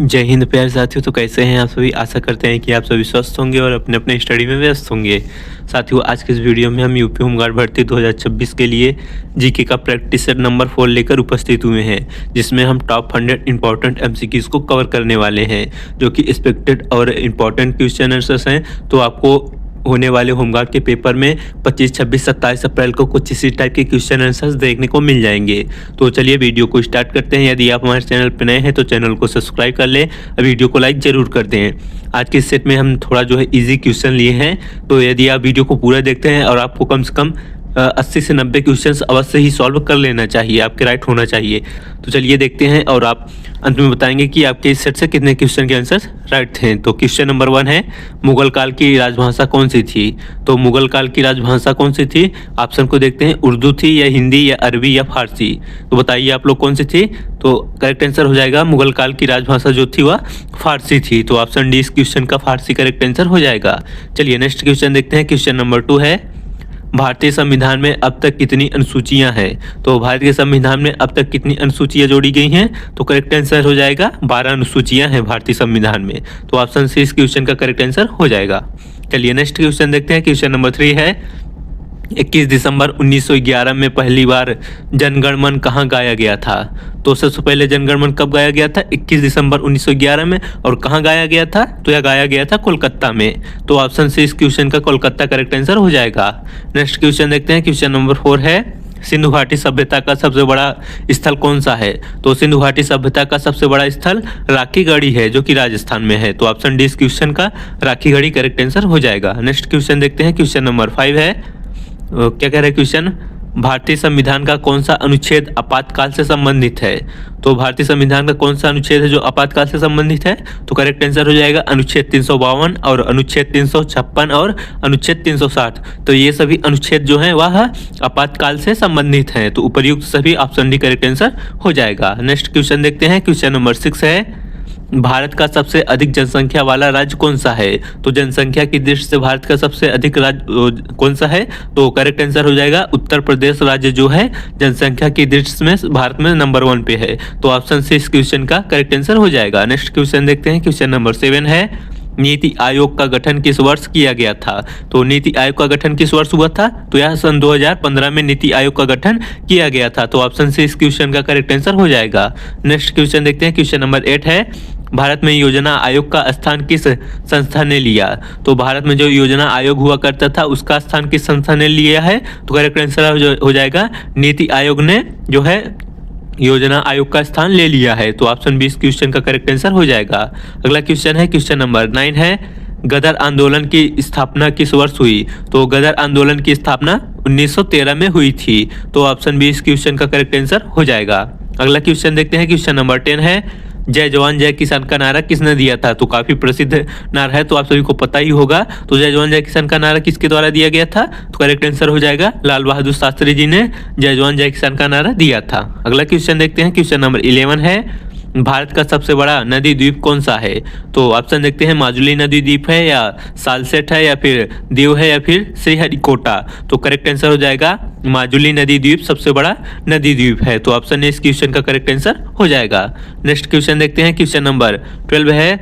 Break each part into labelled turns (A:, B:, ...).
A: जय हिंद प्यारे साथियों। तो कैसे हैं आप सभी। आशा करते हैं कि आप सभी स्वस्थ होंगे और अपने अपने स्टडी में व्यस्त होंगे। साथियों, आज के इस वीडियो में हम यूपी होमगार्ड भर्ती 2026 के लिए जीके का प्रैक्टिस सेट नंबर 4 लेकर उपस्थित हुए हैं, जिसमें हम टॉप 100 इंपॉर्टेंट एमसीक्यूज को कवर करने वाले हैं, जो कि एक्सपेक्टेड और इम्पॉर्टेंट क्वेश्चन आंसर्स हैं। तो आपको होने वाले होमगार्ड के पेपर में 25, 26, 27 अप्रैल को कुछ इसी टाइप के क्वेश्चन आंसर्स देखने को मिल जाएंगे। तो चलिए वीडियो को स्टार्ट करते हैं। यदि आप हमारे चैनल पर नए हैं तो चैनल को सब्सक्राइब कर लें, वीडियो को लाइक जरूर कर दें। आज के सेट में हम थोड़ा जो है इजी क्वेश्चन लिए हैं, तो यदि आप वीडियो को पूरा देखते हैं और आपको कम से कम 80 से 90 क्वेश्चंस अवश्य ही सॉल्व कर लेना चाहिए, आपके राइट होना चाहिए। तो चलिए देखते हैं और आप अंत में बताएंगे कि आपके इस सेट से कितने क्वेश्चन के आंसर राइट थे। तो क्वेश्चन नंबर 1 है, मुगल काल की राजभाषा कौन सी थी। तो मुगल काल की राजभाषा कौन सी थी। ऑप्शन को देखते हैं, उर्दू थी या हिंदी या अरबी या फारसी। तो बताइए आप लोग कौन सी थी। तो करेक्ट आंसर हो जाएगा मुगल काल की राजभाषा जो थी वह फारसी थी। तो ऑप्शन डी इस क्वेश्चन का फारसी करेक्ट आंसर हो जाएगा। चलिए नेक्स्ट क्वेश्चन देखते हैं। क्वेश्चन नंबर 2 है, भारतीय संविधान में अब तक कितनी अनुसूचियां हैं। तो भारत के संविधान में अब तक कितनी अनुसूचियां जोड़ी गई हैं। तो करेक्ट आंसर हो जाएगा 12 अनुसूचियां हैं भारतीय संविधान में। तो ऑप्शन सी इस क्वेश्चन का करेक्ट आंसर हो जाएगा। चलिए नेक्स्ट क्वेश्चन देखते हैं। क्वेश्चन नंबर 3 है, 21 दिसंबर 1911 में पहली बार जनगण मन कहाँ गाया गया था। तो सबसे पहले जनगण मन कब गाया गया था, 21 दिसंबर 1911 में। और कहाँ गाया गया था, तो यह गाया गया था कोलकाता में। तो ऑप्शन से इस क्वेश्चन का कोलकाता करेक्ट आंसर हो जाएगा। नेक्स्ट क्वेश्चन देखते हैं। क्वेश्चन नंबर 4 है, सिंधु घाटी सभ्यता का सबसे बड़ा स्थल कौन सा है। तो सिंधु घाटी सभ्यता का सबसे बड़ा स्थल राखीगढ़ी है, जो कि राजस्थान में है। तो ऑप्शन डी इस क्वेश्चन का राखीगढ़ी करेक्ट आंसर हो जाएगा। नेक्स्ट क्वेश्चन देखते हैं। क्वेश्चन नंबर 5 है, क्या कह रहा है क्वेश्चन, भारतीय संविधान का कौन सा अनुच्छेद आपातकाल से संबंधित है। तो भारतीय संविधान का कौन सा अनुच्छेद है जो आपातकाल से संबंधित है। तो करेक्ट आंसर हो जाएगा अनुच्छेद 352 और अनुच्छेद 356 और अनुच्छेद 360। तो ये सभी अनुच्छेद जो हैं वह आपातकाल से संबंधित हैं। तो उपर्युक्त सभी ऑप्शन डी करेक्ट आंसर हो जाएगा। नेक्स्ट क्वेश्चन देखते हैं। क्वेश्चन नंबर 6 है, भारत का सबसे अधिक जनसंख्या वाला राज्य कौन सा है। तो जनसंख्या की दृष्टि से भारत का सबसे अधिक राज्य कौन सा है। तो करेक्ट आंसर हो जाएगा उत्तर प्रदेश राज्य जो है जनसंख्या की दृष्टि में भारत में नंबर 1 पे है। तो ऑप्शन से इस क्वेश्चन का करेक्ट आंसर हो जाएगा। नेक्स्ट क्वेश्चन देखते हैं। क्वेश्चन नंबर 7 है, नीति आयोग का गठन किस वर्ष किया गया था। तो नीति आयोग का गठन किस वर्ष हुआ था। तो यह सन 2015 में नीति आयोग का गठन किया गया था। तो ऑप्शन से इस क्वेश्चन का करेक्ट आंसर हो जाएगा। नेक्स्ट क्वेश्चन देखते हैं। क्वेश्चन नंबर 8 है, भारत में योजना आयोग का स्थान किस संस्था ने लिया। तो भारत में जो योजना आयोग हुआ करता था उसका स्थान किस संस्था ने लिया है। तो करेक्ट आंसर हो जाएगा नीति आयोग ने जो है योजना आयोग का स्थान ले लिया है। तो ऑप्शन बी इस क्वेश्चन का करेक्ट आंसर हो जाएगा। अगला क्वेश्चन है, क्वेश्चन नंबर 9 है, गदर आंदोलन की स्थापना किस वर्ष हुई। तो गदर आंदोलन की स्थापना 1913 में हुई थी। तो ऑप्शन बी इस क्वेश्चन का करेक्ट आंसर हो जाएगा। अगला क्वेश्चन देखते हैं। क्वेश्चन नंबर 10 है, जय जवान जय किसान का नारा किसने दिया था। तो काफी प्रसिद्ध नारा है, तो आप सभी को पता ही होगा। तो जय जवान जय किसान का नारा किसके द्वारा दिया गया था। तो करेक्ट आंसर हो जाएगा लाल बहादुर शास्त्री जी ने जय जवान जय किसान का नारा दिया था। अगला क्वेश्चन देखते हैं। क्वेश्चन नंबर 11 है, भारत का सबसे बड़ा नदी द्वीप कौन सा है। तो ऑप्शन देखते हैं, माजुली नदी द्वीप है या सालसेट है या फिर दीव है या फिर श्रीहरिकोटा। तो करेक्ट आंसर हो जाएगा माजुली नदी द्वीप सबसे बड़ा नदी द्वीप है। तो ऑप्शन ए इस क्वेश्चन का करेक्ट आंसर हो जाएगा। नेक्स्ट क्वेश्चन देखते हैं। क्वेश्चन नंबर 12 है,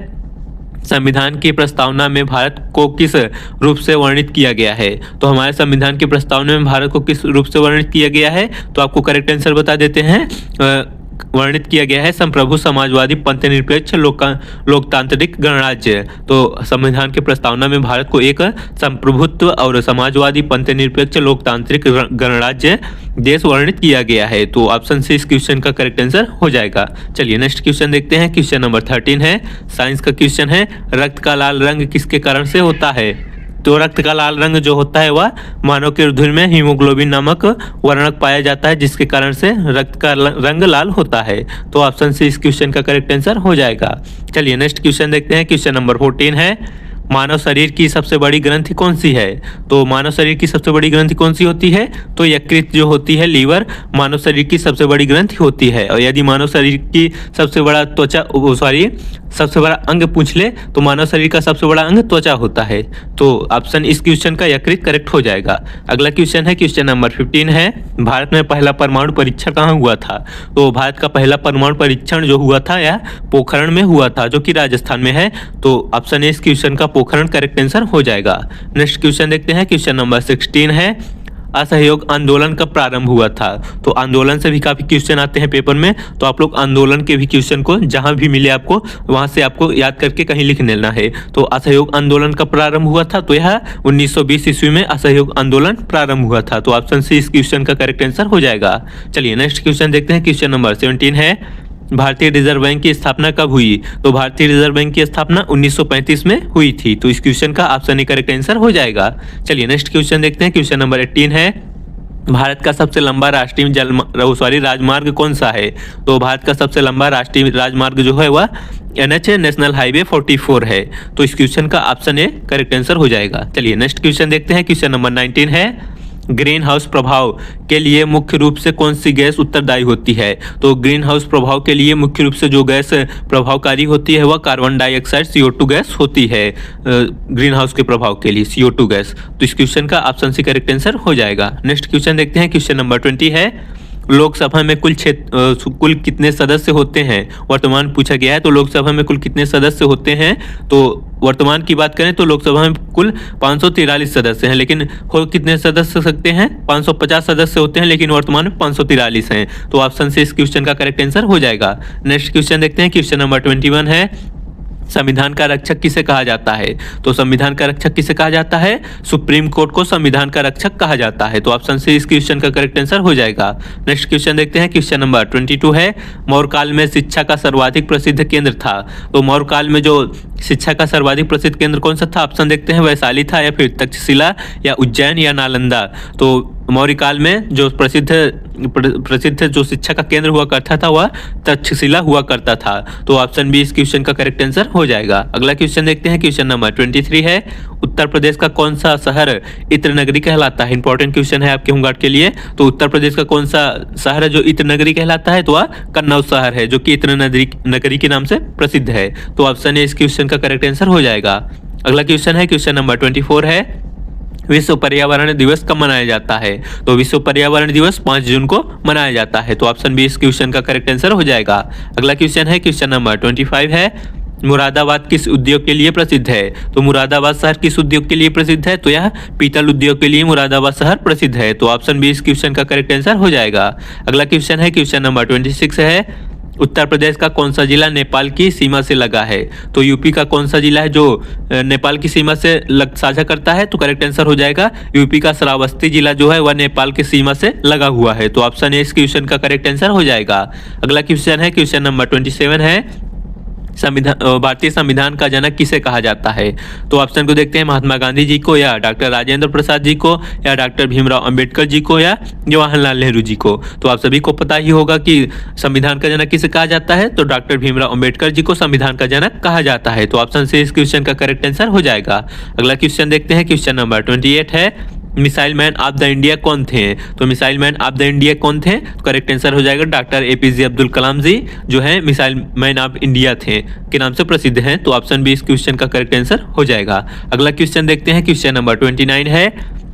A: संविधान की प्रस्तावना में भारत को किस रूप से वर्णित किया गया है। तो हमारे संविधान की प्रस्तावना में भारत को किस रूप से वर्णित किया गया है। तो आपको करेक्ट आंसर बता देते हैं। वर्णित किया गया है संप्रभु समाजवादी पंथ निरपेक्ष लोकतांत्रिक गणराज्य। तो संविधान की प्रस्तावना में भारत को एक संप्रभुत्व और समाजवादी पंथ निरपेक्ष लोकतांत्रिक गणराज्य देश वर्णित किया गया है। तो ऑप्शन से इस क्वेश्चन का करेक्ट आंसर हो जाएगा। चलिए नेक्स्ट क्वेश्चन देखते हैं। क्वेश्चन नंबर 13 है, साइंस का क्वेश्चन है, रक्त का लाल रंग किसके कारण से होता है। तो रक्त का लाल रंग जो होता है वह मानव के रुधिर में हीमोग्लोबिन नामक वर्णक पाया जाता है, जिसके कारण से रक्त का रंग लाल होता है। तो ऑप्शन से इस क्वेश्चन का करेक्ट आंसर हो जाएगा। चलिए नेक्स्ट क्वेश्चन देखते हैं। क्वेश्चन नंबर 14 है, मानव शरीर की सबसे बड़ी ग्रंथि कौन सी है? तो मानव शरीर की सबसे बड़ी ग्रंथि कौन सी होती है? तो यकृत जो होती है, लीवर, मानव शरीर की सबसे बड़ी ग्रंथि होती है। और यदि मानव शरीर की सबसे बड़ा सबसे बड़ा अंग पूछ ले तो मानव शरीर का सबसे बड़ा अंग त्वचा होता है। तो ऑप्शन इस क्वेश्चन का यकृत करेक्ट हो जाएगा। अगला क्वेश्चन है, क्वेश्चन नंबर 15 है, भारत में पहला परमाणु परीक्षण कहाँ हुआ था? तो भारत का पहला परमाणु परीक्षण जो हुआ था यह पोखरण में हुआ था, जो कि राजस्थान में है। तो ऑप्शन इस क्वेश्चन का पोखरण करेक्ट आंसर हो जाएगा। नेक्स्ट क्वेश्चन देखते हैं, क्वेश्चन नंबर 16 है, असहयोग आंदोलन कब प्रारंभ हुआ था? तो आंदोलन से भी काफी क्वेश्चन आते हैं पेपर में, तो आप लोग आंदोलन के भी क्वेश्चन को जहां भी मिले आपको वहां से आपको याद करके कहीं लिख लेना है। तो असहयोग आंदोलन कब प्रारंभ हुआ था? तो यह 1920 ईस्वी में असहयोग आंदोलन प्रारंभ हुआ था। तो ऑप्शन सी इस क्वेश्चन का करेक्ट आंसर हो जाएगा। चलिए नेक्स्ट क्वेश्चन देखते हैं, क्वेश्चन नंबर 17 है, भारतीय रिजर्व बैंक की स्थापना कब हुई? तो भारतीय रिजर्व बैंक की स्थापना 1935 में हुई थी। तो इस क्वेश्चन का ऑप्शन ए करेक्ट आंसर हो जाएगा। चलिए नेक्स्ट क्वेश्चन देखते हैं, क्वेश्चन नंबर 18 है, भारत का सबसे लंबा राष्ट्रीय राजमार्ग कौन सा है? तो भारत का सबसे लंबा राष्ट्रीय राजमार्ग जो है वह NH नेशनल हाईवे 44 है। तो इस क्वेश्चन का ऑप्शन ए करेक्ट आंसर हो जाएगा। चलिए नेक्स्ट क्वेश्चन देखते हैं, क्वेश्चन नंबर 19 है, ग्रीन हाउस प्रभाव के लिए मुख्य रूप से कौन सी गैस उत्तरदायी होती है? तो ग्रीन हाउस प्रभाव के लिए मुख्य रूप से जो गैस प्रभावकारी होती है वह कार्बन डाइऑक्साइड CO2 गैस होती है। ग्रीन हाउस के प्रभाव के लिए CO2 गैस। तो इस क्वेश्चन का ऑप्शन सी करेक्ट आंसर हो जाएगा। नेक्स्ट क्वेश्चन देखते हैं, क्वेश्चन नंबर 20 है, लोकसभा में कुल कितने सदस्य होते हैं? वर्तमान पूछा गया है। तो लोकसभा में कुल कितने सदस्य होते हैं? तो वर्तमान की बात करें तो लोकसभा में कुल 543 सदस्य हैं, लेकिन हो कितने सदस्य सकते हैं? 550 सदस्य होते हैं, लेकिन वर्तमान में 543 हैं। तो ऑप्शन से इस क्वेश्चन का करेक्ट आंसर हो जाएगा। नेक्स्ट क्वेश्चन देखते हैं, क्वेश्चन नंबर 21 है, संविधान का रक्षक किसे कहा जाता है? तो संविधान का रक्षक किसे कहा जाता है? सुप्रीम कोर्ट को संविधान का रक्षक कहा जाता है। तो ऑप्शन से इस क्वेश्चन का करेक्ट आंसर हो जाएगा। नेक्स्ट क्वेश्चन देखते हैं, क्वेश्चन नंबर 22 है, मौर्य काल में शिक्षा का सर्वाधिक प्रसिद्ध केंद्र था। तो मौर्य काल में जो शिक्षा का सर्वाधिक प्रसिद्ध केंद्र कौन सा था? ऑप्शन देखते हैं, वैशाली था, या फिर तक्षशिला, या उज्जैन, या नालंदा। तो मौर्य काल में जो प्रसिद्ध जो शिक्षा का केंद्र हुआ करता था वह तक्षशिला हुआ करता था। तो ऑप्शन बी इस क्वेश्चन का करेक्ट आंसर हो जाएगा। अगला क्वेश्चन देखते हैं, क्वेश्चन नंबर 23 है, उत्तर प्रदेश का कौन सा शहर इत्र नगरी कहलाता है? इंपॉर्टेंट क्वेश्चन है आपके होमगार्ड के लिए। तो उत्तर प्रदेश का कौन सा शहर है जो इत्र नगरी कहलाता है? तो वह कन्नौज शहर है, जो कि इत्र नगरी के नाम से प्रसिद्ध है। तो ऑप्शन ए इस क्वेश्चन का करेक्ट आंसर हो जाएगा। अगला क्वेश्चन है, क्वेश्चन नंबर 24 है, विश्व पर्यावरण दिवस कब मनाया जाता है? तो विश्व पर्यावरण दिवस 5 जून को मनाया जाता है। तो ऑप्शन बी इस क्वेश्चन का करेक्ट आंसर हो जाएगा। अगला क्वेश्चन है, क्वेश्चन नंबर 25 है, मुरादाबाद किस उद्योग के लिए प्रसिद्ध है? तो मुरादाबाद शहर किस उद्योग के लिए प्रसिद्ध है? तो यह पीतल उद्योग के लिए मुरादाबाद शहर प्रसिद्ध है। तो ऑप्शन बी इस क्वेश्चन का करेक्ट आंसर हो जाएगा। अगला क्वेश्चन है, क्वेश्चन नंबर 26 है, उत्तर प्रदेश का कौन सा जिला नेपाल की सीमा से लगा है? तो यूपी का कौन सा जिला है जो नेपाल की सीमा से साझा करता है? तो करेक्ट आंसर हो जाएगा, यूपी का श्रावस्ती जिला जो है वह नेपाल की सीमा से लगा हुआ है। तो ऑप्शन ए इस क्वेश्चन का करेक्ट आंसर हो जाएगा। अगला क्वेश्चन है, क्वेश्चन नंबर 27 है, भारतीय संविधान का जनक किसे कहा जाता है? तो ऑप्शन को देखते हैं, महात्मा गांधी जी को, या डॉक्टर राजेंद्र प्रसाद जी को, या डॉक्टर भीमराव अंबेडकर जी को, या जवाहरलाल नेहरू जी को। तो आप सभी को पता ही होगा कि संविधान का जनक किसे कहा जाता है। तो डॉक्टर भीमराव अंबेडकर जी को संविधान का जनक कहा जाता है। तो ऑप्शन से इस क्वेश्चन का करेक्ट आंसर हो जाएगा। अगला क्वेश्चन देखते हैं, क्वेश्चन नंबर 28 है, missile man of the India कौन थे? तो missile man of the India कौन थे? तो करेक्ट आंसर हो जाएगा, डॉक्टर APJ अब्दुल कलाम जी जो है मिसाइल मैन ऑफ इंडिया थे के नाम से प्रसिद्ध हैं। तो ऑप्शन बी इस क्वेश्चन का करेक्ट आंसर हो जाएगा। अगला क्वेश्चन देखते हैं, क्वेश्चन नंबर 29 है,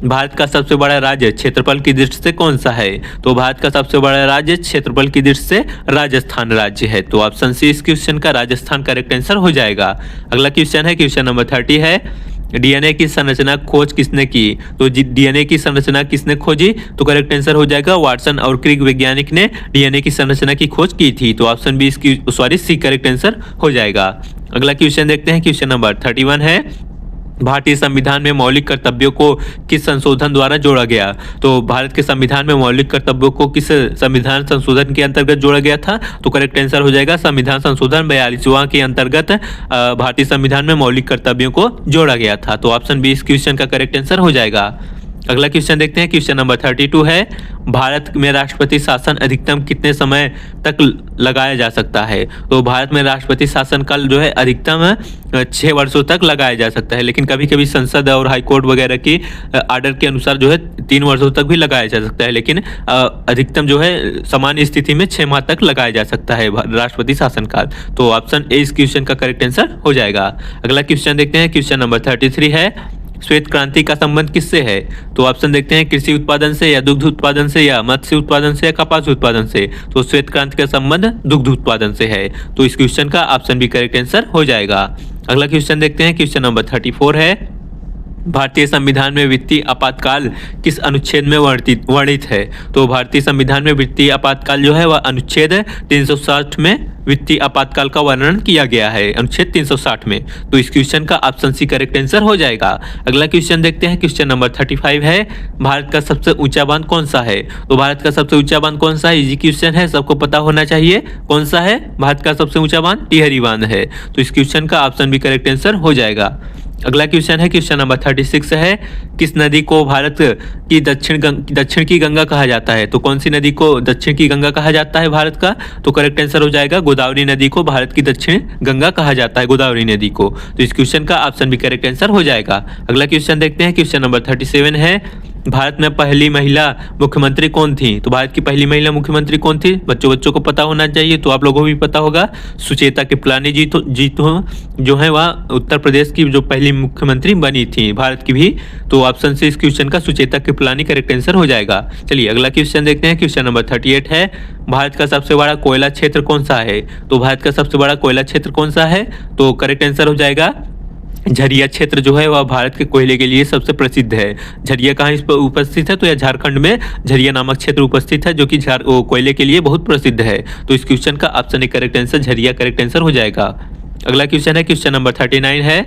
A: भारत का सबसे बड़ा राज्य क्षेत्रफल की दृष्टि से कौन सा है? तो भारत का सबसे बड़ा राज्य क्षेत्रफल की दृष्टि से राजस्थान राज्य है। तो ऑप्शन सी इस क्वेश्चन का राजस्थान करेक्ट आंसर हो जाएगा। अगला क्वेश्चन है, क्वेश्चन नंबर 30 है, DNA की संरचना खोज किसने की? तो DNA की संरचना किसने खोजी? तो करेक्ट आंसर हो जाएगा, वाटसन और क्रिक वैज्ञानिक ने DNA की संरचना की खोज की थी। तो option B C correct answer हो जाएगा। अगला क्वेश्चन देखते हैं, क्वेश्चन नंबर 31 है, भारतीय संविधान में मौलिक कर्तव्यों को किस संशोधन द्वारा जोड़ा गया? तो भारत के संविधान में मौलिक कर्तव्यों को किस संविधान संशोधन के अंतर्गत जोड़ा गया था? तो करेक्ट आंसर हो जाएगा, संविधान संशोधन 42वां के अंतर्गत भारतीय संविधान में मौलिक कर्तव्यों को जोड़ा गया था। तो ऑप्शन बी इस क्वेश्चन का करेक्ट आंसर हो जाएगा। अगला क्वेश्चन देखते हैं, क्वेश्चन नंबर 32 है, भारत में राष्ट्रपति शासन अधिकतम कितने समय तक लगाया जा सकता है। तो भारत में राष्ट्रपति शासन काल जो है अधिकतम 6 वर्षों तक लगाया जा सकता है, लेकिन कभी कभी संसद और हाईकोर्ट वगैरह की आर्डर के अनुसार जो है 3 वर्षों तक भी लगाया जा सकता है, लेकिन अधिकतम जो है सामान्य स्थिति में 6 माह तक लगाया जा सकता है राष्ट्रपति शासन काल। तो ऑप्शन ए इस क्वेश्चन का करेक्ट आंसर हो जाएगा। अगला क्वेश्चन देखते हैं, क्वेश्चन नंबर 33 है, श्वेत क्रांति का संबंध किससे है। तो ऑप्शन देखते हैं, कृषि उत्पादन से या दुग्ध उत्पादन से या मत्स्य उत्पादन से या कपास उत्पादन से। तो श्वेत क्रांति का संबंध दुग्ध उत्पादन से है, तो इस क्वेश्चन का ऑप्शन भी करेक्ट आंसर हो जाएगा। अगला क्वेश्चन देखते हैं, क्वेश्चन नंबर 34 है, भारतीय संविधान में वित्तीय आपातकाल किस अनुच्छेद में वर्णित है। तो भारतीय संविधान में वित्तीय आपातकाल जो है वह अनुच्छेद 360 में वित्तीय आपातकाल का वर्णन किया गया है, अनुच्छेद 360 में। तो इस क्वेश्चन का ऑप्शन सी करेक्ट आंसर हो जाएगा। अगला क्वेश्चन देखते हैं, क्वेश्चन नंबर 35 है, भारत का सबसे ऊंचा बांध कौन सा है। तो भारत का सबसे ऊंचा बांध कौन सा है, इजी क्वेश्चन है, सबको पता होना चाहिए। कौन सा है भारत का सबसे ऊंचा बांध, टिहरी बांध है। तो इस क्वेश्चन का ऑप्शन भी करेक्ट आंसर हो जाएगा। अगला क्वेश्चन है, क्वेश्चन नंबर 36 है, किस नदी को भारत की दक्षिण की गंगा कहा जाता है। तो कौन सी नदी को दक्षिण की गंगा कहा जाता है भारत का। तो करेक्ट आंसर हो जाएगा, गोदावरी नदी को भारत की दक्षिण गंगा कहा जाता है, गोदावरी नदी को। तो इस क्वेश्चन का ऑप्शन भी करेक्ट आंसर हो जाएगा। अगला क्वेश्चन देखते हैं, क्वेश्चन नंबर 37 है, भारत में पहली महिला मुख्यमंत्री कौन थी। तो भारत की पहली महिला मुख्यमंत्री कौन थी, बच्चों को पता होना चाहिए, तो आप लोगों को भी पता होगा, सुचेता कृपलानी जी जो है वह उत्तर प्रदेश की जो पहली मुख्यमंत्री बनी थी भारत की भी। तो ऑप्शन से इस क्वेश्चन का सुचेता कृपलानी करेक्ट आंसर हो जाएगा। चलिए अगला क्वेश्चन देखते हैं, क्वेश्चन नंबर 38 है, भारत का सबसे बड़ा कोयला क्षेत्र कौन सा है। तो भारत का सबसे बड़ा कोयला क्षेत्र कौन सा है, तो करेक्ट आंसर हो जाएगा झरिया क्षेत्र जो है वह भारत के कोयले के लिए सबसे प्रसिद्ध है। झरिया कहाँ इस पर उपस्थित है, तो यह झारखंड में झरिया नामक क्षेत्र उपस्थित है, जो कि कोयले के लिए बहुत प्रसिद्ध है। तो इस क्वेश्चन का option A correct answer Jharia correct answer हो जाएगा। अगला क्वेश्चन है, क्वेश्चन नंबर 39 है,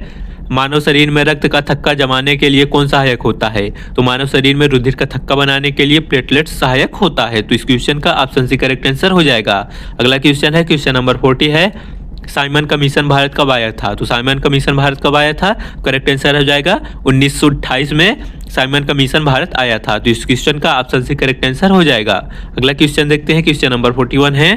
A: मानव शरीर में रक्त का थक्का जमाने के लिए कौन सहायक होता है। तो मानव शरीर में रुधिर का थक्का बनाने के लिए प्लेटलेट सहायक होता है। तो इस क्वेश्चन का ऑप्शन सी करेक्ट आंसर हो जाएगा। अगला क्वेश्चन है, क्वेश्चन नंबर 40 है, साइमन कमीशन भारत कब आया था। तो साइमन कमीशन भारत कब आया था, करेक्ट आंसर हो जाएगा 1928 में साइमन कमीशन भारत आया था। तो इस क्वेश्चन का ऑप्शन से करेक्ट आंसर हो जाएगा। अगला क्वेश्चन देखते हैं, क्वेश्चन नंबर 41 है,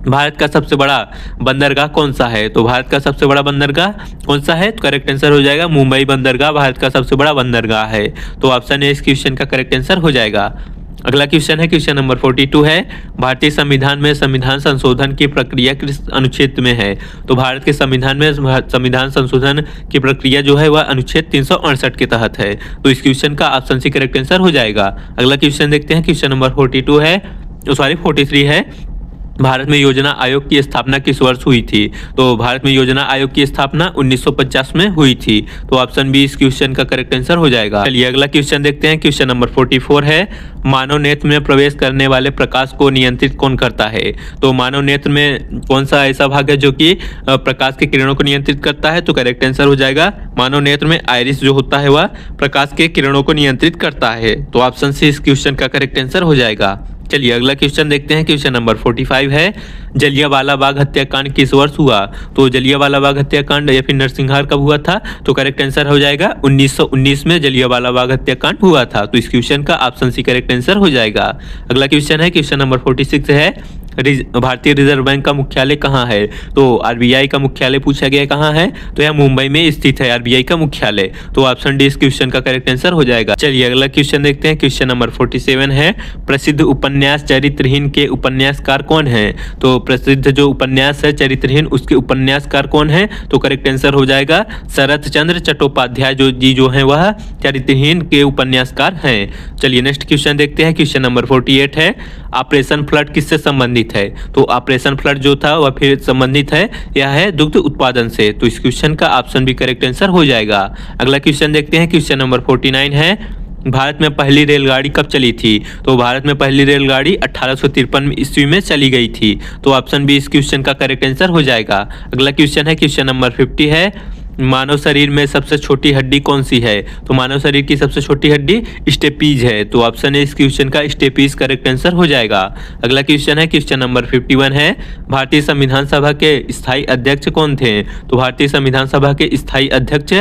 A: भारत का सबसे बड़ा बंदरगाह कौन सा है। तो भारत का सबसे बड़ा बंदरगाह कौन सा है, तो करेक्ट आंसर हो जाएगा मुंबई बंदरगाह भारत का सबसे बड़ा बंदरगाह है। तो ऑप्शन ए इस क्वेश्चन का करेक्ट आंसर हो जाएगा। अगला क्वेश्चन है, क्वेश्चन नंबर 42 है, भारतीय संविधान में संविधान संशोधन की प्रक्रिया किस अनुच्छेद में है। तो भारत के संविधान में संविधान संशोधन की प्रक्रिया जो है वह अनुच्छेद 368 के तहत है। तो इस क्वेश्चन का ऑप्शन सी करेक्ट आंसर हो जाएगा। अगला क्वेश्चन देखते हैं, क्वेश्चन नंबर 43 है, भारत में योजना आयोग की स्थापना किस वर्ष हुई थी। तो भारत में योजना आयोग की स्थापना 1950 में हुई थी। तो ऑप्शन बी इस क्वेश्चन का करेक्ट आंसर हो जाएगा। चलिए अगला क्वेश्चन देखते हैं, क्वेश्चन नंबर 44 है, मानव नेत्र में प्रवेश करने वाले प्रकाश को नियंत्रित कौन करता है। तो मानव नेत्र में कौन सा ऐसा भाग है जो कि प्रकाश के किरणों को नियंत्रित करता है। तो करेक्ट आंसर हो जाएगा मानव नेत्र में आइरिस जो होता है वह प्रकाश के किरणों को नियंत्रित करता है। तो ऑप्शन सी इस क्वेश्चन का करेक्ट आंसर हो जाएगा। चलिए अगला क्वेश्चन देखते हैं, क्वेश्चन नंबर 45 है, जलियांवाला बाग हत्याकांड किस वर्ष हुआ। तो जलियांवाला बाग हत्याकांड या फिर नरसंहार कब हुआ था। तो करेक्ट आंसर हो जाएगा 1919 में जलियांवाला बाग हत्याकांड हुआ था। तो इस क्वेश्चन का ऑप्शन सी करेक्ट आंसर हो जाएगा। अगला क्वेश्चन है, क्वेश्चन नंबर 46 है, भारतीय रिजर्व बैंक का मुख्यालय कहाँ है। तो आरबीआई का मुख्यालय पूछा गया कहाँ है, तो यह मुंबई में स्थित है आरबीआई का मुख्यालय। तो ऑप्शन डी इस क्वेश्चन का करेक्ट आंसर हो जाएगा। चलिए अगला क्वेश्चन देखते हैं, क्वेश्चन नंबर 47 है, प्रसिद्ध उपन्यास चरित्रहीन के उपन्यासकार कौन है। तो प्रसिद्ध जो उपन्यास है चरित्रहीन उसके उपन्यासकार कौन है। तो करेक्ट आंसर हो जाएगा शरत चंद्र चट्टोपाध्याय जो है वह चरित्रहीन के उपन्यासकार हैं। चलिए नेक्स्ट क्वेश्चन देखते हैं, क्वेश्चन नंबर 48 है, ऑपरेशन फ्लड किससे संबंधित है। तो ऑपरेशन फ्लड जो था वह फिर संबंधित है, यह है दुग्ध उत्पादन से। तो इस क्वेश्चन का ऑप्शन भी करेक्ट आंसर हो जाएगा। अगला क्वेश्चन देखते हैं, क्वेश्चन नंबर 49 है, भारत में पहली रेलगाड़ी कब चली थी। तो भारत में पहली रेलगाड़ी 1853 ईस्वी में चली गई थी। तो ऑप्शन बी इस क्वेश्चन का करेक्ट आंसर हो जाएगा। अगला क्वेश्चन है, क्वेश्चन नंबर 50 है, मानव शरीर में सबसे छोटी हड्डी कौन सी है? तो मानव शरीर की सबसे छोटी हड्डी स्टेपीज है। तो ऑप्शन है इस क्वेश्चन का स्टेपीज करेक्ट आंसर हो जाएगा। अगला क्वेश्चन है क्वेश्चन नंबर 51 है, भारतीय संविधान सभा के स्थायी अध्यक्ष कौन थे? तो भारतीय संविधान सभा के स्थायी अध्यक्ष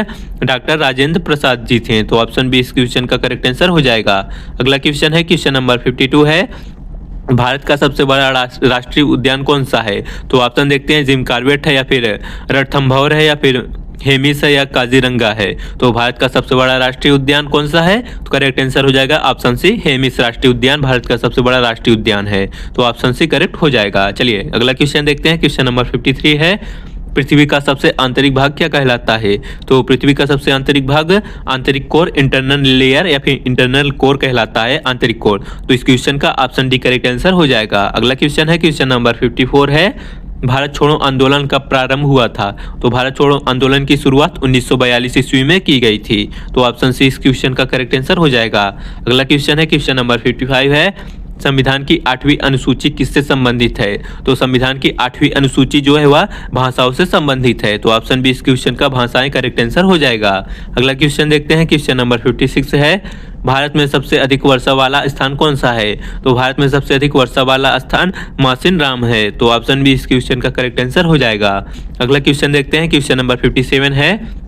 A: डॉक्टर राजेंद्र प्रसाद जी थे। तो ऑप्शन बी इस क्वेश्चन का करेक्ट आंसर हो जाएगा। अगला क्वेश्चन है क्वेश्चन नंबर 52 है, भारत का सबसे बड़ा राष्ट्रीय उद्यान कौन सा है? तो ऑप्शन देखते हैं जिम कॉर्बेट है या फिर रणथंभौर है या फिर हेमिस है या काजीरंगा है। तो भारत का सबसे बड़ा राष्ट्रीय उद्यान कौन सा है? तो करेक्ट आंसर हो जाएगा ऑप्शन सी, हेमिस राष्ट्रीय उद्यान भारत का सबसे बड़ा राष्ट्रीय उद्यान है। तो ऑप्शन सी करेक्ट हो जाएगा। चलिए अगला क्वेश्चन देखते हैं क्वेश्चन नंबर 53 है, पृथ्वी का सबसे आंतरिक भाग क्या कहलाता है? तो पृथ्वी का सबसे आंतरिक भाग आंतरिक कोर, इंटरनल लेयर या फिर इंटरनल कोर कहलाता है, आंतरिक कोर। तो इस क्वेश्चन का ऑप्शन डी करेक्ट आंसर हो जाएगा। अगला क्वेश्चन है क्वेश्चन नंबर 54 है, भारत छोड़ो आंदोलन कब प्रारंभ हुआ था? तो भारत छोड़ो आंदोलन की शुरुआत 1942 ईस्वी में की गई थी। तो ऑप्शन सी इस क्वेश्चन का करेक्ट आंसर हो जाएगा। अगला क्वेश्चन है क्वेश्चन नंबर 55 है, संविधान की 8वीं अनुसूची किससे संबंधित है? तो संविधान की 8वीं अनुसूची जो है वह भाषाओं से संबंधित है। तो ऑप्शन बी इस क्वेश्चन का भाषाएं करेक्ट आंसर हो जाएगा। अगला क्वेश्चन देखते हैं क्वेश्चन नंबर 56 है, भारत में सबसे अधिक वर्षा वाला स्थान कौन सा है? तो भारत में सबसे अधिक वर्षा वाला स्थान मासिन राम है। तो ऑप्शन बी इस क्वेश्चन का करेक्ट आंसर हो जाएगा। अगला क्वेश्चन देखते हैं क्वेश्चन नंबर 57 है,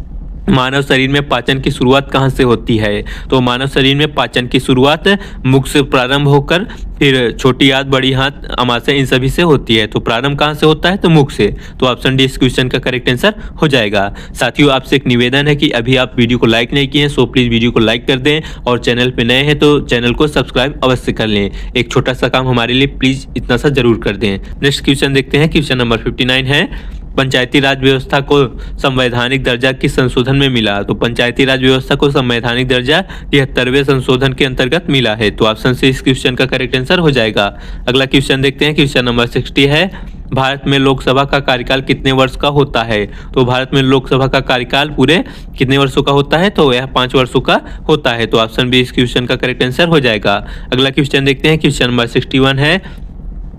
A: मानव शरीर में पाचन की शुरुआत कहाँ से होती है? तो मानव शरीर में पाचन की शुरुआत मुख से प्रारंभ होकर फिर छोटी आंत, बड़ी आंत, अमाशय इन सभी से होती है। तो प्रारंभ कहाँ से होता है? तो मुख से। तो ऑप्शन डी इस क्वेश्चन का करेक्ट आंसर हो जाएगा। साथियों आपसे एक निवेदन है कि अभी आप वीडियो को लाइक नहीं किए हैं सो प्लीज वीडियो को लाइक कर दें और चैनल पे नए हैं तो चैनल को सब्सक्राइब अवश्य कर लें। एक छोटा सा काम हमारे लिए प्लीज इतना सा जरूर कर दें। नेक्स्ट क्वेश्चन देखते हैं क्वेश्चन नंबर 59 है, पंचायती राज व्यवस्था को संवैधानिक दर्जा किस संशोधन में मिला? तो पंचायती राज व्यवस्था को संवैधानिक दर्जा 73वें संशोधन के अंतर्गत मिला है। तो ऑप्शन से इस क्वेश्चन का करेक्ट आंसर हो जाएगा। अगला क्वेश्चन देखते हैं क्वेश्चन नंबर 60 है, भारत में लोकसभा का कार्यकाल कितने वर्ष का होता है? तो भारत में लोकसभा का कार्यकाल पूरे कितने वर्षों का होता है? तो यह 5 वर्षों का होता है। तो ऑप्शन बी इस क्वेश्चन का करेक्ट आंसर हो जाएगा। अगला क्वेश्चन देखते हैं क्वेश्चन नंबर 61 है,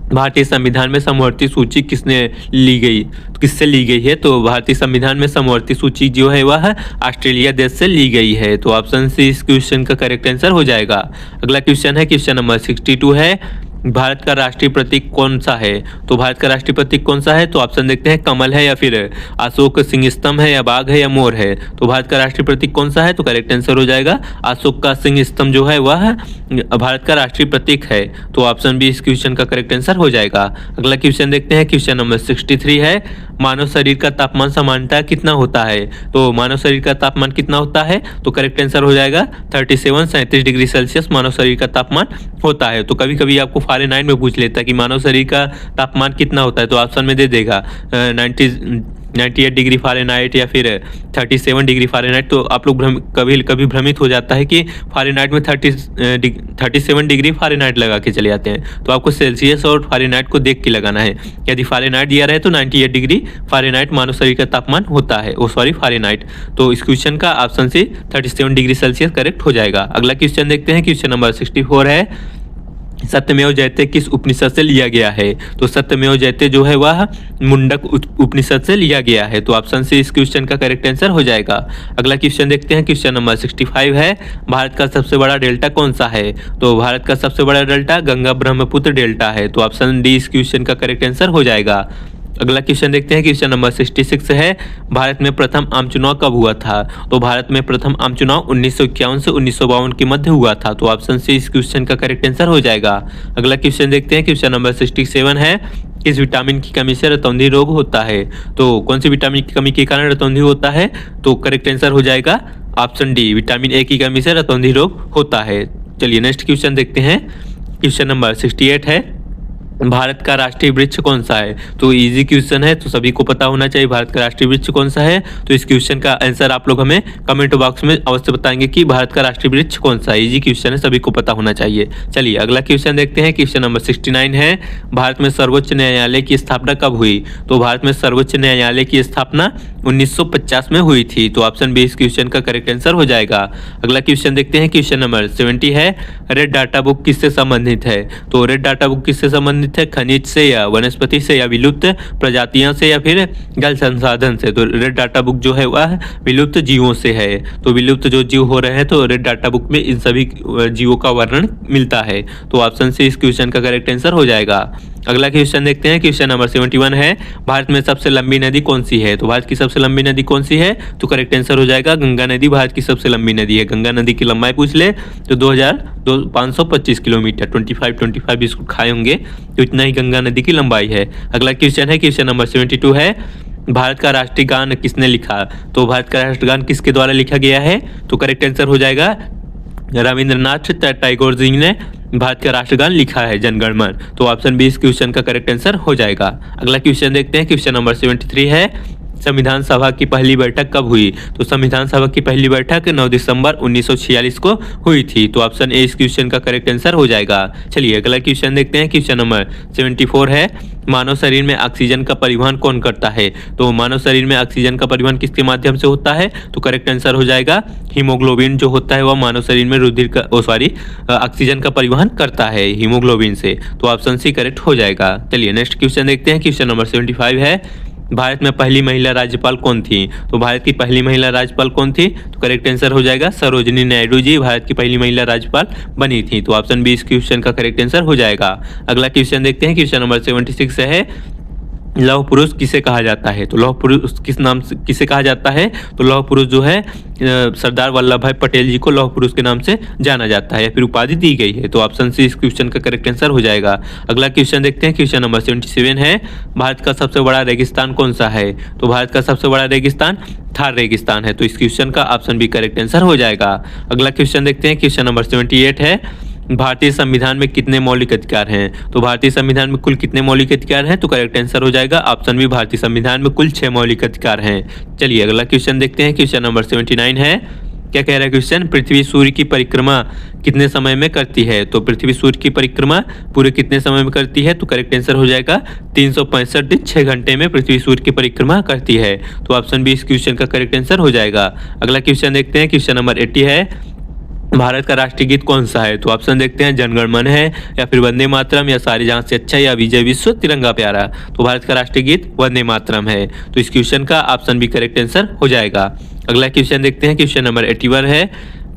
A: भारतीय संविधान में समवर्ती सूची किससे ली गई है? तो भारतीय संविधान में समवर्ती सूची जो है वह ऑस्ट्रेलिया देश से ली गई है। तो ऑप्शन सी इस क्वेश्चन का करेक्ट आंसर हो जाएगा। अगला क्वेश्चन है क्वेश्चन नंबर 62 है, भारत का राष्ट्रीय प्रतीक कौन सा है? तो भारत का राष्ट्रीय प्रतीक कौन सा है? तो ऑप्शन देखते हैं कमल है या फिर अशोक सिंह स्तंभ है या बाघ है या मोर है। तो भारत का राष्ट्रीय प्रतीक कौन सा है? तो करेक्ट आंसर हो जाएगा अशोक का सिंह स्तंभ जो है वह भारत का राष्ट्रीय प्रतीक है। तो ऑप्शन बी इस क्वेश्चन का करेक्ट आंसर हो जाएगा। अगला क्वेश्चन देखते हैं क्वेश्चन नंबर 63 है, मानव शरीर का तापमान सामान्यतः कितना होता है? तो मानव शरीर का तापमान कितना होता है? तो करेक्ट आंसर हो जाएगा 37 डिग्री सेल्सियस मानव शरीर का तापमान होता है। तो कभी कभी आपको फ़ारेनहाइट में पूछ लेता है कि मानव शरीर का तापमान कितना होता है, तो ऑप्शन में दे देगा 98 डिग्री फ़ारेनहाइट या फिर 37 डिग्री फ़ारेनहाइट। तो आप लोग कभी भ्रमित हो जाता है कि फ़ारेनहाइट में 37 डिग्री फ़ारेनहाइट लगा के चले जाते हैं। तो आपको सेल्सियस और फ़ारेनहाइट को देख के लगाना है। यदि फ़ारेनहाइट दिया रहे तो 98 डिग्री फ़ारेनहाइट मानव शरीर का तापमान होता है, फ़ारेनहाइट। तो इस क्वेश्चन का ऑप्शन से 37 डिग्री सेल्सियस करेक्ट हो जाएगा। अगला क्वेश्चन देखते हैं क्वेश्चन नंबर 64 है, सत्यमेव जयते किस उपनिषद से लिया गया है? तो सत्यमेव जयते जो है वह मुंडक उपनिषद से लिया गया है। तो ऑप्शन से इस क्वेश्चन का करेक्ट आंसर हो जाएगा। अगला क्वेश्चन देखते हैं क्वेश्चन नंबर 65 है, भारत का सबसे बड़ा डेल्टा कौन सा है? तो भारत का सबसे बड़ा डेल्टा गंगा ब्रह्मपुत्र डेल्टा है। तो ऑप्शन डी इस क्वेश्चन का करेक्ट आंसर हो जाएगा। अगला क्वेश्चन देखते हैं क्वेश्चन नंबर 66 है, भारत में प्रथम आम चुनाव कब हुआ था? तो भारत में प्रथम आम चुनाव 1951 से 1952 के मध्य हुआ था। तो ऑप्शन से इस क्वेश्चन का करेक्ट आंसर हो जाएगा। अगला क्वेश्चन देखते हैं क्वेश्चन नंबर 67 है, किस विटामिन की कमी से रतौंधी रोग होता है? तो कौन सी विटामिन की कमी के कारण रतौंधी होता है? तो करेक्ट आंसर हो जाएगा ऑप्शन डी, विटामिन ए की कमी से रतौंधी रोग होता है। चलिए नेक्स्ट क्वेश्चन देखते हैं क्वेश्चन नंबर 68 है, भारत का राष्ट्रीय वृक्ष कौन सा है? तो इजी क्वेश्चन है, तो सभी को पता होना चाहिए भारत का राष्ट्रीय वृक्ष कौन सा है। तो इस क्वेश्चन का आंसर आप लोग हमें कमेंट बॉक्स में अवश्य बताएंगे कि भारत का राष्ट्रीय वृक्ष कौन सा है। इजी क्वेश्चन है, सभी को पता होना चाहिए। चलिए अगला क्वेश्चन देखते हैं क्वेश्चन नंबर 69 है, भारत में सर्वोच्च न्यायालय की स्थापना कब हुई? तो भारत में सर्वोच्च न्यायालय की स्थापना 1950 में हुई थी। तो ऑप्शन बी इस क्वेश्चन का करेक्ट आंसर हो जाएगा। अगला क्वेश्चन देखते हैं क्वेश्चन नंबर 70 है, रेड डाटा बुक किससे संबंधित है? तो रेड डाटा बुक किससे संबंधित संसाधित है खनिज से या वनस्पति से या विलुप्त प्रजातियों से या फिर जल संसाधन से। तो रेड डाटा बुक जो है वह विलुप्त जीवों से है। तो विलुप्त जो जीव हो रहे हैं तो रेड डाटा बुक में इन सभी जीवों का वर्णन मिलता है। तो ऑप्शन सी इस क्वेश्चन का करेक्ट आंसर हो जाएगा। अगला क्वेश्चन देखते हैं। क्वेश्चन नंबर 71 है, भारत में सबसे लंबी नदी कौन सी है? तो भारत की सबसे लंबी नदी कौन सी है? तो करेक्ट आंसर हो जाएगा गंगा नदी भारत की सबसे लंबी नदी है। गंगा नदी की लंबाई पूछ ले तो 2525 किलोमीटर, 25 बिस्कुट खाए होंगे तो इतना ही गंगा नदी की लंबाई है। अगला क्वेश्चन है, क्वेश्चन नंबर 72 है, भारत का राष्ट्रीय गान किसने लिखा? तो भारत का राष्ट्रीय गान किसके द्वारा लिखा गया है? तो करेक्ट आंसर हो जाएगा रविंद्रनाथ टैगोर जी ने भारत का राष्ट्रगान लिखा है, जनगण मन। तो ऑप्शन बी इस क्वेश्चन का करेक्ट आंसर हो जाएगा। अगला क्वेश्चन देखते हैं। क्वेश्चन नंबर 73 है, संविधान सभा की पहली बैठक कब हुई? तो संविधान सभा की पहली बैठक 9 दिसंबर 1946 को हुई थी। तो ऑप्शन ए इस क्वेश्चन का करेक्ट आंसर हो जाएगा। चलिए अगला क्वेश्चन देखते हैं। क्वेश्चन नंबर 74 है, मानव शरीर में ऑक्सीजन का परिवहन कौन करता है? तो मानव शरीर में ऑक्सीजन का परिवहन किसके माध्यम से होता है? तो करेक्ट आंसर हो जाएगा हीमोग्लोबिन जो होता है वह मानव शरीर में ऑक्सीजन का परिवहन करता है हीमोग्लोबिन से। तो ऑप्शन सी करेक्ट हो जाएगा। चलिए नेक्स्ट क्वेश्चन देखते हैं। क्वेश्चन नंबर 75 है, भारत में पहली महिला राज्यपाल कौन थी? तो भारत की पहली महिला राज्यपाल कौन थी? तो करेक्ट आंसर हो जाएगा सरोजिनी नायडू जी भारत की पहली महिला राज्यपाल बनी थी। तो ऑप्शन बी इस क्वेश्चन का करेक्ट आंसर हो जाएगा। अगला क्वेश्चन देखते हैं। क्वेश्चन नंबर 76 है, लौह पुरुष किसे कहा जाता है? तो लौह पुरुष किस नाम से किसे कहा जाता है? तो लौह पुरुष जो है सरदार वल्लभ भाई पटेल जी को लौह पुरुष के नाम से जाना जाता है या फिर उपाधि दी गई है। तो ऑप्शन सी इस क्वेश्चन का करेक्ट आंसर हो जाएगा। अगला क्वेश्चन देखते हैं। क्वेश्चन नंबर 77 है, भारत का सबसे बड़ा रेगिस्तान कौन सा है? तो भारत का सबसे बड़ा रेगिस्तान थार रेगिस्तान है। तो इस क्वेश्चन का ऑप्शन बी करेक्ट आंसर हो जाएगा। अगला क्वेश्चन देखते हैं। क्वेश्चन नंबर 78 है, भारतीय संविधान में कितने मौलिक अधिकार हैं? तो भारतीय संविधान में कुल कितने मौलिक अधिकार हैं? तो करेक्ट आंसर हो जाएगा ऑप्शन बी भारतीय संविधान में कुल 6 मौलिक अधिकार हैं। चलिए अगला क्वेश्चन देखते हैं। क्वेश्चन नंबर 79 है, क्या कह रहा है क्वेश्चन, पृथ्वी सूर्य की परिक्रमा कितने समय में करती है? तो पृथ्वी सूर्य की परिक्रमा पूरे कितने समय में करती है? तो करेक्ट आंसर हो जाएगा 365 दिन 6 घंटे में पृथ्वी सूर्य की परिक्रमा करती है। तो ऑप्शन बी इस क्वेश्चन का करेक्ट आंसर हो जाएगा। अगला क्वेश्चन देखते हैं। क्वेश्चन नंबर 80 है, भारत का राष्ट्रीय गीत कौन सा है? तो ऑप्शन देखते हैं, जनगण मन है या फिर वंदे मातरम या सारे जहां से अच्छा या विजय विश्व तिरंगा प्यारा। तो भारत का राष्ट्रीय गीत वंदे मातरम है। तो इस क्वेश्चन का ऑप्शन बी करेक्ट आंसर हो जाएगा। अगला क्वेश्चन देखते हैं। क्वेश्चन नंबर 81 है,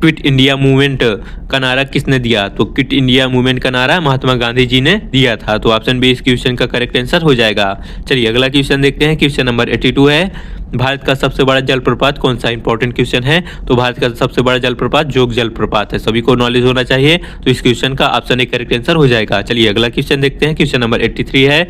A: क्विट इंडिया मूवमेंट का नारा किसने दिया? तो क्विट इंडिया मूवमेंट का नारा महात्मा गांधी जी ने दिया था। तो ऑप्शन बी इस क्वेश्चन का करेक्ट आंसर हो जाएगा। चलिए अगला क्वेश्चन देखते हैं। क्वेश्चन नंबर 82 है, भारत का सबसे बड़ा जलप्रपात कौन सा? इंपॉर्टेंट क्वेश्चन है। तो भारत का सबसे बड़ा जलप्रपात जोग जलप्रपात है, सभी को नॉलेज होना चाहिए। तो इस क्वेश्चन का ऑप्शन ए करेक्ट आंसर हो जाएगा। चलिए अगला क्वेश्चन देखते हैं। क्वेश्चन नंबर 83 है,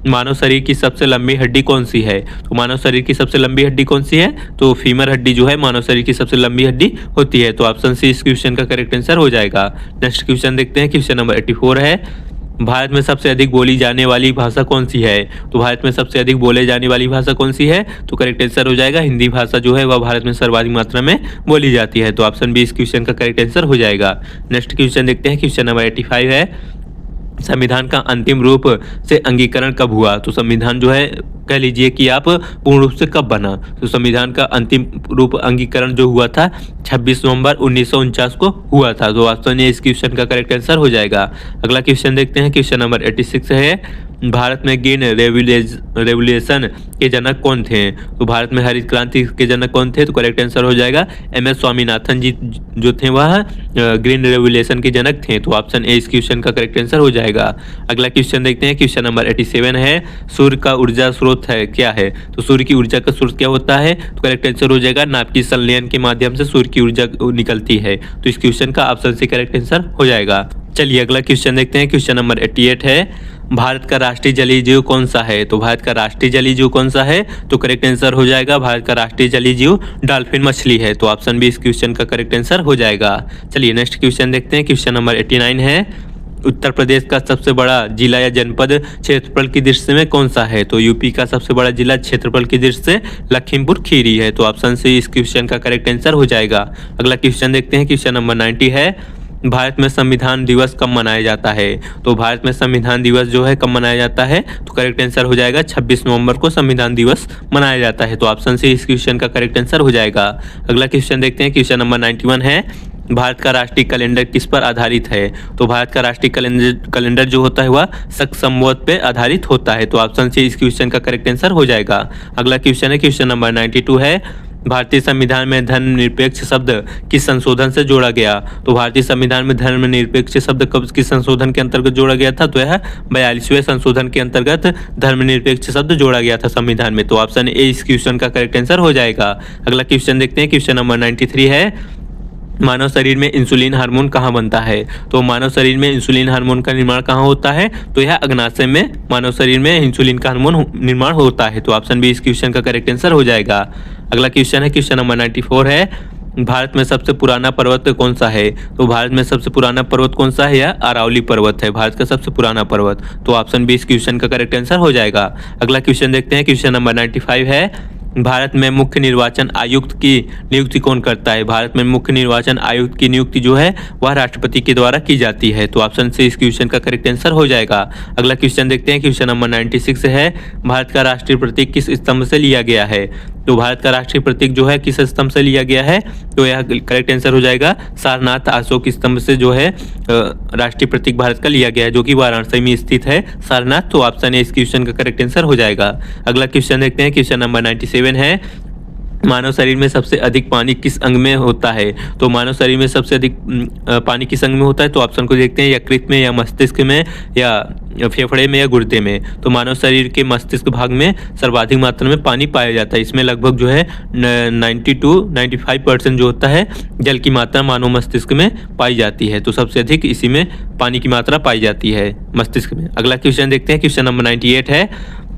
A: मानव शरीर की सबसे लंबी हड्डी कौन सी है? तो मानव शरीर की सबसे लंबी हड्डी कौन सी है? तो फीमर हड्डी जो है मानव शरीर की सबसे लंबी हड्डी होती है। तो ऑप्शन सी इस क्वेश्चन का करेक्ट आंसर हो जाएगा। नेक्स्ट क्वेश्चन देखते हैं। क्वेश्चन नंबर 84 है, भारत में सबसे अधिक बोली जाने वाली भाषा कौन सी है? तो भारत में सबसे अधिक बोले जाने वाली भाषा कौन सी है? तो करेक्ट आंसर हो जाएगा हिंदी भाषा जो है वह भारत में सर्वाधिक मात्रा में बोली जाती है। तो ऑप्शन बी इस क्वेश्चन का करेक्ट आंसर हो जाएगा। नेक्स्ट क्वेश्चन देखते हैं। क्वेश्चन नंबर 85 है, संविधान का अंतिम रूप से अंगीकरण कब हुआ? तो संविधान जो है कह लीजिए कि आप पूर्ण रूप से कब बना? तो संविधान का अंतिम रूप अंगीकरण जो हुआ था 26 नवंबर 1949 को हुआ था। तो ऑप्शन ए इस क्वेश्चन का करेक्ट आंसर हो जाएगा। अगला क्वेश्चन देखते हैं। क्वेश्चन नंबर 86 है, भारत में ग्रीन रेवोल्यूशन के जनक कौन थे? तो भारत में हरित क्रांति के जनक कौन थे? तो करेक्ट आंसर हो जाएगा एम.एस. स्वामीनाथन जी जो थे वह ग्रीन रेवोल्यूशन के जनक थे। तो ऑप्शन ए इस क्वेश्चन का करेक्ट आंसर हो जाएगा। अगला क्वेश्चन देखते हैं। क्वेश्चन नंबर 87 है, सूर्य का ऊर्जा स्रोत है क्या है? तो सूर्य की ऊर्जा का स्रोत क्या होता है? तो करेक्ट आंसर हो जाएगा नाभिकीय संलयन के माध्यम से सूर्य की ऊर्जा निकलती है। तो इस क्वेश्चन का ऑप्शन सी करेक्ट आंसर हो जाएगा। चलिए अगला क्वेश्चन देखते हैं। क्वेश्चन नंबर 88 है, भारत का राष्ट्रीय जलीय जीव कौन सा है? तो भारत का राष्ट्रीय जलीय जीव कौन सा है? तो करेक्ट आंसर हो जाएगा भारत का राष्ट्रीय जलीय जीव डॉल्फिन मछली है। तो ऑप्शन बी इस क्वेश्चन का करेक्ट आंसर हो जाएगा। चलिए नेक्स्ट क्वेश्चन देखते हैं। क्वेश्चन नंबर 89 है, उत्तर प्रदेश का सबसे बड़ा जिला या जनपद क्षेत्रफल की दृष्टि में कौन सा है? तो यूपी का सबसे बड़ा जिला क्षेत्रफल की दृष्टि से लखीमपुर खीरी है। तो ऑप्शन सी इस क्वेश्चन का करेक्ट आंसर हो जाएगा। अगला क्वेश्चन देखते हैं। क्वेश्चन नंबर 90 है, भारत में संविधान दिवस कब मनाया जाता है? तो भारत में संविधान दिवस जो है कब मनाया जाता है? तो करेक्ट आंसर हो जाएगा 26 नवंबर को संविधान दिवस मनाया जाता है। तो ऑप्शन सी इस क्वेश्चन का करेक्ट आंसर हो जाएगा। अगला क्वेश्चन देखते हैं। क्वेश्चन नंबर 91 है, भारत का राष्ट्रीय कैलेंडर किस पर आधारित है? तो भारत का राष्ट्रीय कैलेंडर जो होता है वह शक संवत पे आधारित होता है। तो ऑप्शन सी इस क्वेश्चन का करेक्ट आंसर हो जाएगा। अगला क्वेश्चन है क्वेश्चन नंबर 92 है, भारतीय संविधान में धर्मनिरपेक्ष शब्द किस संशोधन से जोड़ा गया? तो भारतीय संविधान में धर्मनिरपेक्ष शब्द कब किस संशोधन के अंतर्गत जोड़ा गया था? तो यह 42वें संशोधन के अंतर्गत धर्मनिरपेक्ष शब्द जोड़ा गया था संविधान में। तो ऑप्शन ए इस क्वेश्चन का करेक्ट आंसर हो जाएगा। अगला क्वेश्चन देखते हैं क्वेश्चन नंबर 93 है, मानव शरीर में इंसुलिन हार्मोन कहाँ बनता है? तो मानव शरीर में इंसुलिन हार्मोन का निर्माण कहाँ होता है? तो यह अग्नाशय में मानव शरीर में इंसुलिन का हार्मोन निर्माण होता है। तो ऑप्शन बी इस क्वेश्चन का करेक्ट आंसर हो जाएगा। अगला क्वेश्चन है क्वेश्चन नंबर 94 है, भारत में सबसे पुराना पर्वत कौन सा है? तो भारत में सबसे पुराना पर्वत कौन सा है? यह अरावली पर्वत है भारत का सबसे पुराना पर्वत। तो ऑप्शन बी इस क्वेश्चन का करेक्ट आंसर हो जाएगा। अगला क्वेश्चन देखते हैं क्वेश्चन नंबर 95 है, भारत में मुख्य निर्वाचन आयुक्त की नियुक्ति कौन करता है? भारत में मुख्य निर्वाचन आयुक्त की नियुक्ति जो है वह राष्ट्रपति के द्वारा की जाती है। तो ऑप्शन से इस क्वेश्चन का करेक्ट आंसर हो जाएगा। अगला क्वेश्चन देखते हैं क्वेश्चन नंबर 96 है, भारत का राष्ट्रीय प्रतीक किस स्तंभ से लिया गया है? तो भारत का राष्ट्रीय प्रतीक जो है किस स्तंभ से लिया गया है? तो यह करेक्ट आंसर हो जाएगा सारनाथ अशोक स्तंभ से जो है राष्ट्रीय प्रतीक भारत का लिया गया है, जो कि वाराणसी में स्थित है सारनाथ। तो ऑप्शन ए इस क्वेश्चन का करेक्ट आंसर हो जाएगा। अगला क्वेश्चन देखते हैं क्वेश्चन नंबर 97 है, मानव शरीर में सबसे अधिक पानी किस अंग में होता है? तो मानव शरीर में सबसे अधिक पानी किस अंग में होता है? तो ऑप्शन को देखते हैं, यकृत में या मस्तिष्क में या फेफड़े में या गुर्दे में। तो मानव शरीर के मस्तिष्क भाग में सर्वाधिक मात्रा में पानी पाया जाता है। इसमें लगभग जो है 95% जो होता है जल की मात्रा मानव मस्तिष्क में पाई जाती है। तो सबसे अधिक इसी में पानी की मात्रा पाई जाती है मस्तिष्क में। अगला क्वेश्चन देखते हैं क्वेश्चन नंबर 98 है,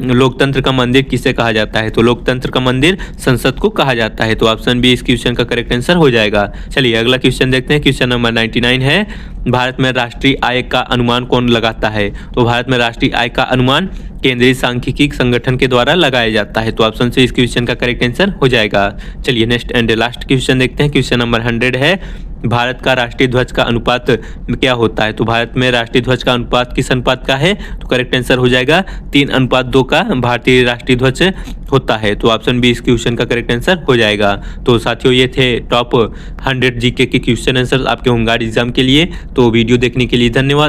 A: लोकतंत्र का मंदिर किसे कहा जाता है? तो लोकतंत्र का मंदिर संसद को कहा जाता है। तो ऑप्शन बी इस क्वेश्चन का करेक्ट आंसर हो जाएगा। चलिए अगला क्वेश्चन देखते हैं क्वेश्चन नंबर 99 है, भारत में राष्ट्रीय आय का अनुमान कौन लगाता है? तो भारत में राष्ट्रीय आय का अनुमान केंद्रीय सांख्यिकी संगठन के द्वारा लगाया जाता है। तो ऑप्शन से इस क्वेश्चन का करेक्ट आंसर हो जाएगा। चलिए नेक्स्ट एंड लास्ट क्वेश्चन देखते हैं क्वेश्चन नंबर 100 है, भारत का राष्ट्रीय ध्वज का अनुपात क्या होता है? तो भारत में राष्ट्रीय ध्वज का अनुपात किस अनुपात का है? तो करेक्ट आंसर हो जाएगा 3:2 का भारतीय राष्ट्रीय ध्वज होता है। तो ऑप्शन बी इस क्वेश्चन का करेक्ट आंसर हो जाएगा। तो साथियों ये थे टॉप 100 जीके के क्वेश्चन आंसर आपके होमगार्ड एग्जाम के लिए। तो वीडियो देखने के लिए धन्यवाद।